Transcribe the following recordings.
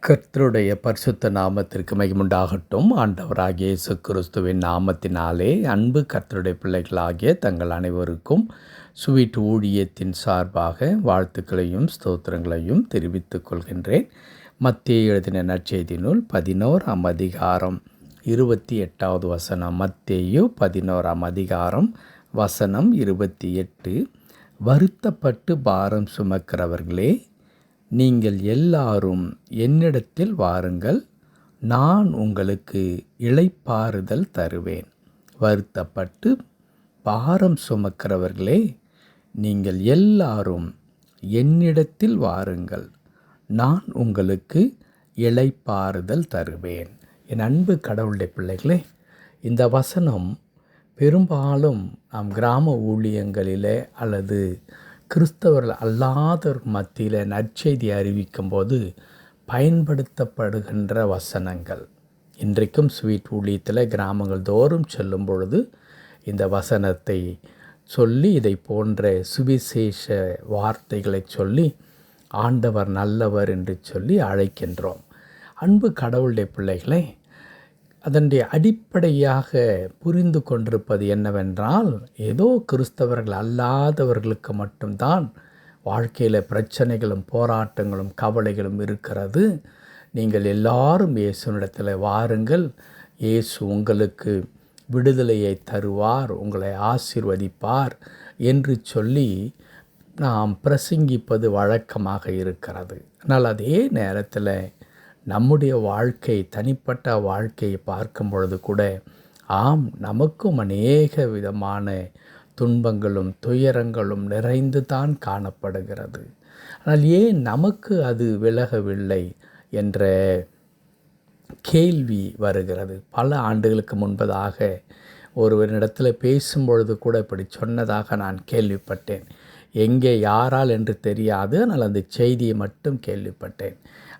கர்த்தருடைய பரிசுத்த நாமத்திற்கு மகிமுண்டாகட்டும். ஆண்டவராகிய இயேசு கிறிஸ்துவின் நாமத்தினாலே அன்பு கர்த்தருடைய பிள்ளைகளாகிய தங்கள் அனைவருக்கும் ஸ்வீட் ஊழியத்தின் சார்பாக வாழ்த்துக்களையும் ஸ்தோத்திரங்களையும் தெரிவித்துக் கொள்கின்றேன். மத்தேயு எழுதின நற்செய்தி நூல் 11ஆம் அதிகாரம் 28வது வசனம். மத்தேயு 11ஆம் அதிகாரம் வசனம் 28. வருத்தப்பட்டு பாரம் சுமக்கிறவர்களே, நீங்கள் எல்லாரும் என்னிடத்தில் வாருங்கள், நான் உங்களுக்கு இளைப்பாறுதல் தருவேன். வருத்தப்பட்டு பாரம் சுமக்கிறவர்களே, நீங்கள் எல்லாரும் என்னிடத்தில் வாருங்கள், நான் உங்களுக்கு இளைப்பாறுதல் தருவேன். என் அன்பு கடவுளுடைய பிள்ளைகளே, இந்த வசனம் பெரும்பாலும் நாம் கிராம ஊழியங்களிலே அல்லது கிறிஸ்தவர்கள் அல்லாதவர் மத்தியில் நற்செய்தி அறிவிக்கும் போது பயன்படுத்தப்படுகின்ற வசனங்கள். இன்றைக்கும் ஸ்வீட் ஊழியத்தில் கிராமங்கள் தோறும் செல்லும் பொழுது இந்த வசனத்தை சொல்லி இதை போன்ற சுவிசேஷ வார்த்தைகளை சொல்லி ஆண்டவர் நல்லவர் என்று சொல்லி அழைக்கின்றோம். அன்பு கடவுளுடைய பிள்ளைகளை, அதனுடைய அடிப்படையாக புரிந்து கொண்டிருப்பது என்னவென்றால், ஏதோ கிறிஸ்தவர்கள் அல்லாதவர்களுக்கு மட்டும்தான் வாழ்க்கையில் பிரச்சனைகளும் போராட்டங்களும் கவலைகளும் இருக்கிறது. நீங்கள் எல்லாரும் இயேசுனிடத்தில் வாருங்கள், இயேசு உங்களுக்கு விடுதலையை தருவார், உங்களை ஆசீர்வதிப்பார் என்று சொல்லி நாம் பிரசங்கிப்பது வழக்கமாக இருக்கிறது. ஆனால் அதே நேரத்தில் நம்முடைய வாழ்க்கை, தனிப்பட்ட வாழ்க்கையை பார்க்கும் பொழுது கூட நமக்கும் அநேக விதமான துன்பங்களும் துயரங்களும் நிறைந்து தான் காணப்படுகிறது. ஆனால் ஏன் நமக்கு அது விலகவில்லை என்ற கேள்வி வருகிறது. பல ஆண்டுகளுக்கு முன்பதாக ஒருவரிடத்தில் பேசும்பொழுது கூட இப்படி சொன்னதாக நான் கேள்விப்பட்டேன். எங்கே யாரால் என்று தெரியாது, ஆனால் அந்த செய்தியை மட்டும் கேள்விப்பட்டேன்.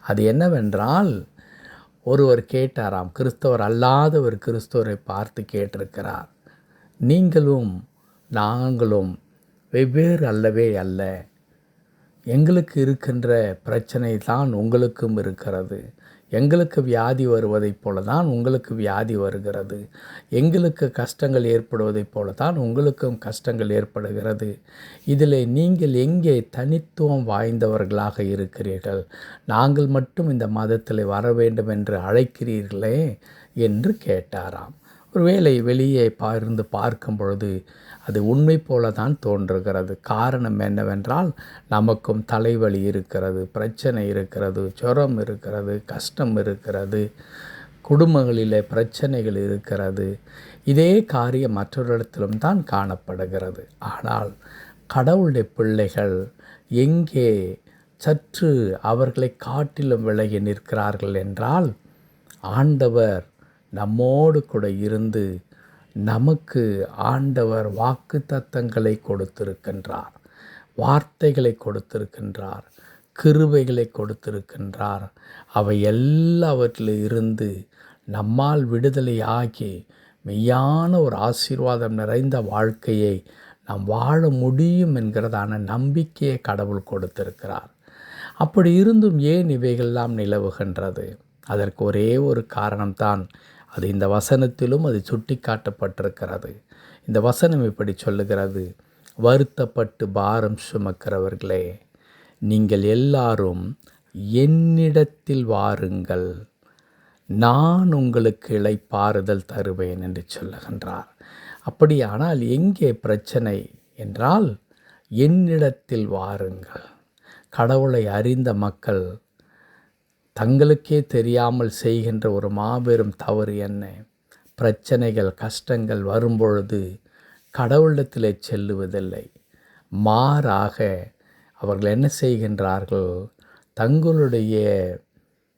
அது என்னவென்றால், ஒருவர் கேட்டாராம், கிறிஸ்தவர் அல்லாதவர் கிறிஸ்தவரை பார்த்து கேட்டிருக்கிறார், நீங்களும் நாங்களும் வெவ்வேறு அல்லவே அல்ல, எங்களுக்கு இருக்கின்ற பிரச்சனை தான் உங்களுக்கும் இருக்கிறது, எங்களுக்கு வியாதி வருவதைப் போல தான் உங்களுக்கு வியாதி வருகிறது, எங்களுக்கு கஷ்டங்கள் ஏற்படுவதைப் போல தான் உங்களுக்கும் கஷ்டங்கள் ஏற்படுகிறது, இதில் நீங்கள் எங்கே தனித்துவம் வாய்ந்தவர்களாக இருக்கிறீர்கள், நாங்கள் மட்டும் இந்த மதத்தில் வர வேண்டும் என்று அழைக்கிறீர்களே என்று கேட்டாராம். ஒருவேளை வெளியே இருந்து பார்க்கும் பொழுது அது உண்மை போல தான் தோன்றுகிறது. காரணம் என்னவென்றால், நமக்கும் தலைவலி இருக்கிறது, பிரச்சனை இருக்கிறது, ஜுரம் இருக்கிறது, கஷ்டம் இருக்கிறது, குடும்பங்களிலே பிரச்சனைகள் இருக்கிறது. இதே காரியம் மற்றொரு தான் காணப்படுகிறது. ஆனால் கடவுளுடைய பிள்ளைகள் எங்கே சற்று அவர்களை காட்டிலும் விலகி நிற்கிறார்கள் என்றால், ஆண்டவர் நம்மோடு கூட இருந்து நமக்கு ஆண்டவர் வாக்குத்தத்தங்களை கொடுத்திருக்கின்றார், வார்த்தைகளை கொடுத்திருக்கின்றார், கிருபைகளை கொடுத்திருக்கின்றார். அவை எல்லாவற்றிலும் இருந்து நம்மால் விடுதலையாகி மெய்யான ஒரு ஆசீர்வாதம் நிறைந்த வாழ்க்கையை நாம் வாழ முடியும் என்கிறதான நம்பிக்கையை கடவுள் கொடுத்திருக்கிறார். அப்படி இருந்தும் ஏன் இவைகள்லாம் நிலவுகின்றது? அதற்கு ஒரே ஒரு காரணம்தான். அது இந்த வசனத்திலும் அது சுட்டி காட்டப்பட்டிருக்கிறது. இந்த வசனம் இப்படி சொல்லுகிறது, வருத்தப்பட்டு பாரம் சுமக்கிறவர்களே, நீங்கள் எல்லாரும் என்னிடத்தில் வாருங்கள், நான் உங்களுக்கு இளைப்பாறுதல் தருவேன் என்று சொல்லுகின்றார். அப்படியானால் எங்கே பிரச்சனை என்றால், என்னிடத்தில் வாருங்கள். கடவுளை அறிந்த மக்கள் தங்களுக்கே தெரியாமல் செய்கின்ற ஒரு மாபெரும் தவறு என்ன? பிரச்சனைகள் கஷ்டங்கள் வரும்பொழுது கடவுளிடத்திலே செல்லுவதில்லை. மாறாக அவர்கள் என்ன செய்கின்றார்கள்? தங்களுடைய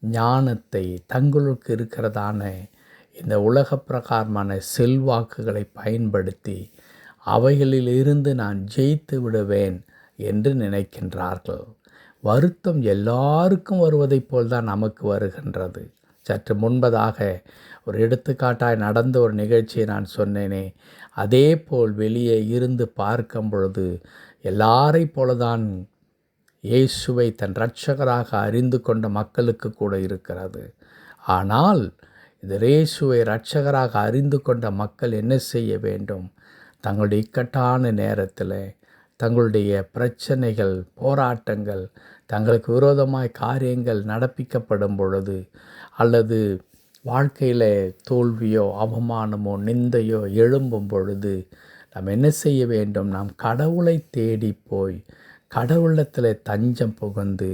ஞானத்தை, தங்களுக்கு இருக்கிறதான இந்த உலக பிரகாரமான செல்வாக்குகளை பயன்படுத்தி அவைகளில் இருந்து நான் ஜெயித்து விடுவேன் என்று நினைக்கின்றார்கள். வருத்தம் எல்லாருக்கும் வருவதைப் போல்தான் நமக்கு வருகின்றது. சற்று முன்பதாக ஒரு எடுத்துக்காட்டாய் நடந்த ஒரு நிகழ்ச்சியை நான் சொன்னேனே, அதே போல் வெளியே இருந்து பார்க்கும் பொழுது எல்லாரை போலதான் இயேசுவை தன் இரட்சகராக அறிந்து கொண்ட மக்களுக்கு கூட இருக்கிறது. ஆனால் இந்த இயேசுவை இரட்சகராக அறிந்து கொண்ட மக்கள் என்ன செய்ய வேண்டும்? தங்களுடைய இக்கட்டான நேரத்தில் தங்களுடைய பிரச்சனைகள், போராட்டங்கள், தங்களுக்கு விரோதமாய் காரியங்கள் நடப்பிக்கப்படும் பொழுது, அல்லது வாழ்க்கையில் தோல்வியோ அவமானமோ நிந்தையோ எழும்பும் பொழுது நாம் என்ன செய்ய வேண்டும்? நாம் கடவுளை தேடி போய் கடவுளிடத்தில் தஞ்சம் புகுந்து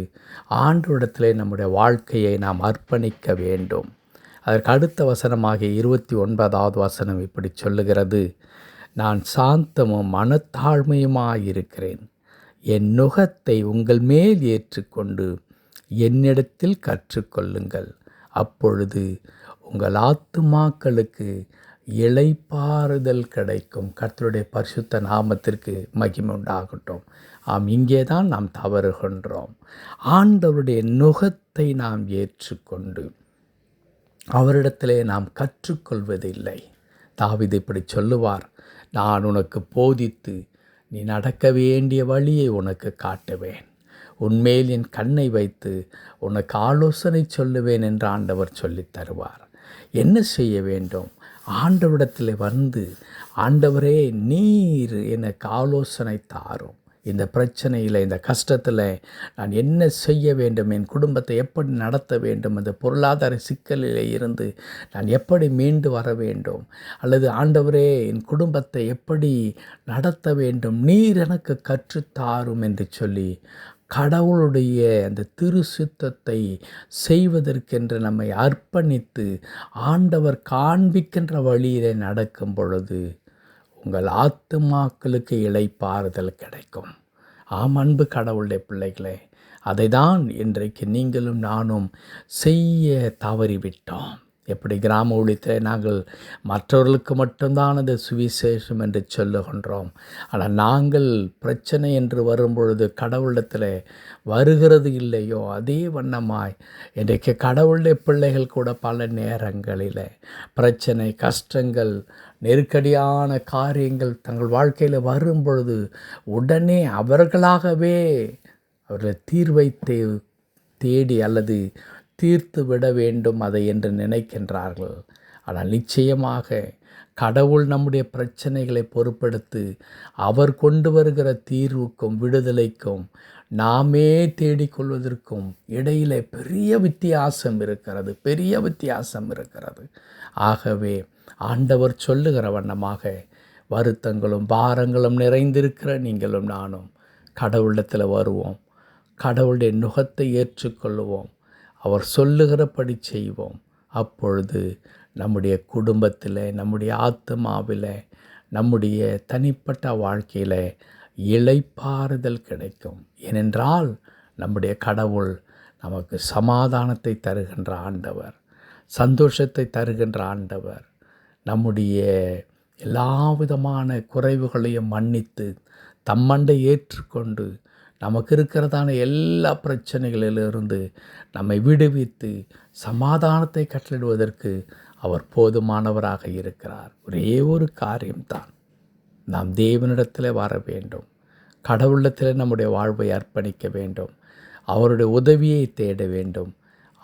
ஆண்டவரிடத்திலே நம்முடைய வாழ்க்கையை நாம் அர்ப்பணிக்க வேண்டும். அதற்கு அடுத்த வசனமாகிய 29வது வசனம் இப்படி சொல்லுகிறது: நான் சாந்தமும் மனத்தாழ்மையுமாயிருக்கிறேன். என் நுகத்தை உங்கள் மேல் ஏற்றுக்கொண்டு என்னிடத்தில் கற்றுக்கொள்ளுங்கள். அப்பொழுது உங்கள் ஆத்துமாக்களுக்கு இளைப்பாறுதல் கிடைக்கும். கர்த்தருடைய பரிசுத்த நாமத்திற்கு மகிமை உண்டாகட்டும். இங்கே தான் நாம் தவறுகின்றோம். ஆண்டவருடைய நுகத்தை நாம் ஏற்றுக்கொண்டு அவரிடத்திலே நாம் கற்றுக்கொள்வதில்லை. தாவீது இப்படி சொல்லுவார்: நான் உனக்கு போதித்து நீ நடக்க வேண்டிய வழியை உனக்கு காட்டுவேன், உன்மேல் என் கண்ணை வைத்து உனக்கு ஆலோசனை சொல்லுவேன் என்று ஆண்டவர் சொல்லித் தருவார். என்ன செய்ய வேண்டும்? ஆண்டவரிடத்தில் வந்து, ஆண்டவரே நீர் எனக்கு ஆலோசனை தாரும், இந்த பிரச்சனையில், இந்த கஷ்டத்தில் நான் என்ன செய்ய வேண்டும், என் குடும்பத்தை எப்படி நடத்த வேண்டும், அந்த பொருளாதார சிக்கலில் இருந்து நான் எப்படி மீண்டு வர வேண்டும், அல்லது ஆண்டவரே என் குடும்பத்தை எப்படி நடத்த வேண்டும், நீர் எனக்கு கற்றுத்தாரும் என்று சொல்லி கடவுளுடைய அந்த திரு சித்தத்தை செய்வதற்கென்று நம்மை அர்ப்பணித்து ஆண்டவர் காண்பிக்கின்ற வழியிலே நடக்கும் பொழுது உங்கள் ஆத்துமாக்களுக்கு இளைப்பாறுதல் கிடைக்கும். அன்பு கடவுளுடைய பிள்ளைகளே, அதை தான் இன்றைக்கு நீங்களும் நானும் செய்ய தவறிவிட்டோம். எப்படி கிராம ஊழியத்தில் நாங்கள் மற்றவர்களுக்கு மட்டும்தான் அது சுவிசேஷம் என்று சொல்லுகின்றோம். ஆனால் நாங்கள் பிரச்சனை என்று வரும்பொழுது கடவுளிடத்தில் வருகிறது இல்லையோ, அதே வண்ணமாய் இன்றைக்கு கடவுளுடைய பிள்ளைகள் கூட பல நேரங்களில் பிரச்சனை, கஷ்டங்கள், நெருக்கடியான காரியங்கள் தங்கள் வாழ்க்கையில் வரும் பொழுது உடனே அவர்களாகவே அவர்கள் தீர்வை தேடி அல்லது தீர்த்து விட வேண்டும் அதை என்று நினைக்கின்றார்கள். ஆனால் நிச்சயமாக கடவுள் நம்முடைய பிரச்சனைகளை பொறுப்பெடுத்து அவர் கொண்டு வருகிற தீர்வுக்கும் விடுதலைக்கும் நாமே தேடிக்கொள்வதற்கும் இடையிலே பெரிய வித்தியாசம் இருக்கிறது. ஆகவே ஆண்டவர் சொல்லுகிற வண்ணமாக வருத்தங்களும் பாரங்களும் நிறைந்திருக்கிற நீங்களும் நானும் கடவுளிடத்தில் வருவோம், கடவுளுடைய நுகத்தை ஏற்றுக்கொள்வோம், அவர் சொல்லுகிறபடி செய்வோம். அப்பொழுது நம்முடைய குடும்பத்தில், நம்முடைய ஆத்மாவில், நம்முடைய தனிப்பட்ட வாழ்க்கையில் இளைப்பாறுதல் கிடைக்கும். ஏனென்றால் நம்முடைய கடவுள் நமக்கு சமாதானத்தை தருகின்ற ஆண்டவர், சந்தோஷத்தை தருகின்ற ஆண்டவர். நம்முடைய எல்லா விதமான குறைவுகளையும் மன்னித்து தம்மண்டை ஏற்றுக்கொண்டு நமக்கு இருக்கிறதான எல்லா பிரச்சனைகளிலிருந்து நம்மை விடுவித்து சமாதானத்தை கட்டளிடுவதற்கு அவர் போதுமானவராக இருக்கிறார். ஒரே ஒரு காரியம்தான், நாம் தேவனிடத்தில் வர வேண்டும், கடவுளிடத்தில் நம்முடைய வாழ்வை அர்ப்பணிக்க வேண்டும், அவருடைய உதவியை தேட வேண்டும்,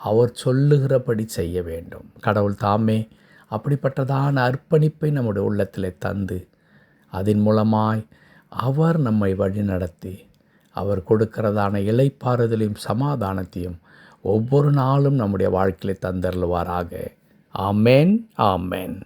அவர் சொல்லுகிறபடி செய்ய வேண்டும். கடவுள் தாமே அப்படிப்பட்டதான அர்ப்பணிப்பை நம்முடைய உள்ளத்தில் தந்து அதன் மூலமாய் அவர் நம்மை வழிநடத்தி அவர் கொடுக்கிறதான இளைப்பாறுதலையும் சமாதானத்தையும் ஒவ்வொரு நாளும் நம்முடைய வாழ்க்கையில் தந்தருள்வாராக. ஆமென், ஆமென்.